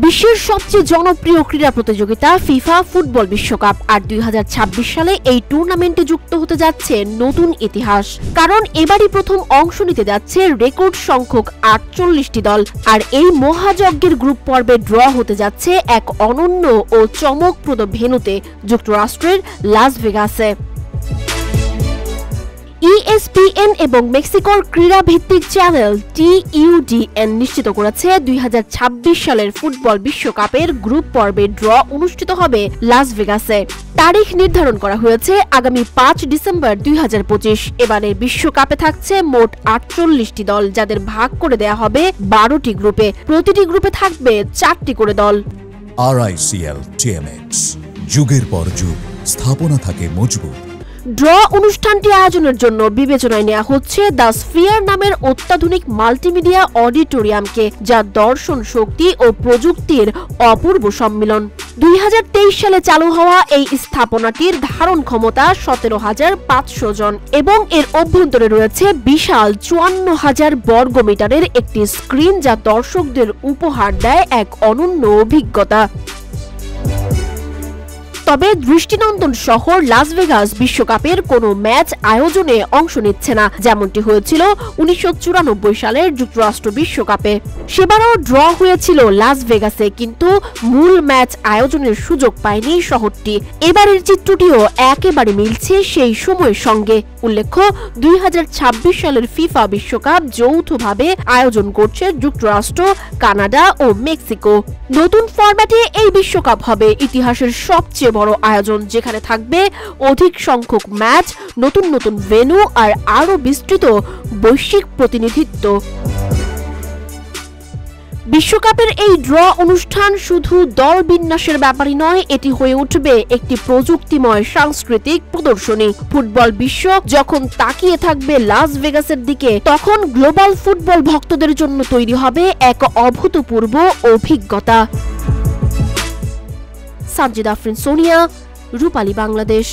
বিশ্বের সবচেয়ে জনপ্রিয় ক্রীড়া প্রতিযোগিতা ফিফা ফুটবল বিশ্বকাপ আর 2026 সালে এই টুর্নামেন্টে যুক্ত হতে যাচ্ছে নতুন ইতিহাস। কারণ এবারই প্রথম অংশ নিতে যাচ্ছে রেকর্ড সংখ্যক 48টি দল। আর এই মহাযজ্ঞের গ্রুপ পর্বে ড্র হতে যাচ্ছে এক অনন্য ও চমকপ্রদ ভেন্যুতে, যুক্তরাষ্ট্রের লাস ভেগাসে। ESPN এবং মেক্সিকোর ক্রীড়া ভিত্তিক চ্যানেল TUDN নিশ্চিত করেছে 2026 সালের ফুটবল বিশ্বকাপের গ্রুপ পর্বে ড্র অনুষ্ঠিত হবে লাস ভেগাসে। তারিখ নির্ধারণ করা হয়েছে আগামী 5 ডিসেম্বর 2025। এবারের বিশ্বকাপে থাকছে মোট 48টি দল, যাদের ভাগ করে দেয়া হবে 12টি গ্রুপে। প্রতিটি গ্রুপে থাকবে 4টি করে দল। RICL TMX, যুগের পর যুগ স্থাপনা থাকে মজবুত। ড্র অনুষ্ঠানটি আয়োজনের জন্য বিবেচনায় নেওয়া হচ্ছে দ্য স্ফিয়ার নামের অত্যাধুনিক মাল্টিমিডিয়া অডিটোরিয়ামকে, যা দর্শন, শক্তি ও প্রযুক্তির অপূর্ব সম্মিলন। 2023 সালে চালু হওয়া এই স্থাপনাটির ধারণ ক্ষমতা 17,500 জন এবং এর অভ্যন্তরে রয়েছে বিশাল 54,000 বর্গমিটারের একটি স্ক্রিন, যা দর্শকদের উপহার দেয় এক অনন্য অভিজ্ঞতা। তবে দৃষ্টিনন্দন শহর লাস ভেগাস বিশ্বকাপের কোনো ম্যাচ আয়োজনে অংশ নিচ্ছে না, যেমনটি হয়েছিল 1994 সালের যুক্তরাষ্ট্র বিশ্বকাপে। সেবারও ড্র হয়েছিল লাস ভেগাসে, কিন্তু মূল ম্যাচ আয়োজনের সুযোগ পায়নি শহরটি। এবারের চিত্রটিও একেবারে মিলছে সেই সময়ের সঙ্গে। উল্লেখ্য, 2026 সালের ফিফা বিশ্বকাপ যৌথভাবে আয়োজন করছে যুক্তরাষ্ট্র, কানাডা ও মেক্সিকো। নতুন ফরম্যাটে এই বিশ্বকাপ হবে ইতিহাসের সবচেয়ে বড় আয়োজন, যেখানে থাকবে অধিক সংখ্যক ম্যাচ, নতুন নতুন ভেন্যু আর আরো বিস্তৃত বৈশ্বিক প্রতিনিধিত্ব। বিশ্বকাপের এই ড্র অনুষ্ঠান শুধু দল বিন্যাসের ব্যাপারই নয়, এটি হয়ে উঠবে একটি প্রযুক্তিময় সাংস্কৃতিক প্রদর্শনী। ফুটবল বিশ্ব যখন তাকিয়ে থাকবে লাস ভেগাসের দিকে, তখন গ্লোবাল ফুটবল ভক্তদের জন্য তৈরি হবে এক অভূতপূর্ব অভিজ্ঞতা। সানজিদা আফরিন, সোনিয়া, রূপালী, বাংলাদেশ।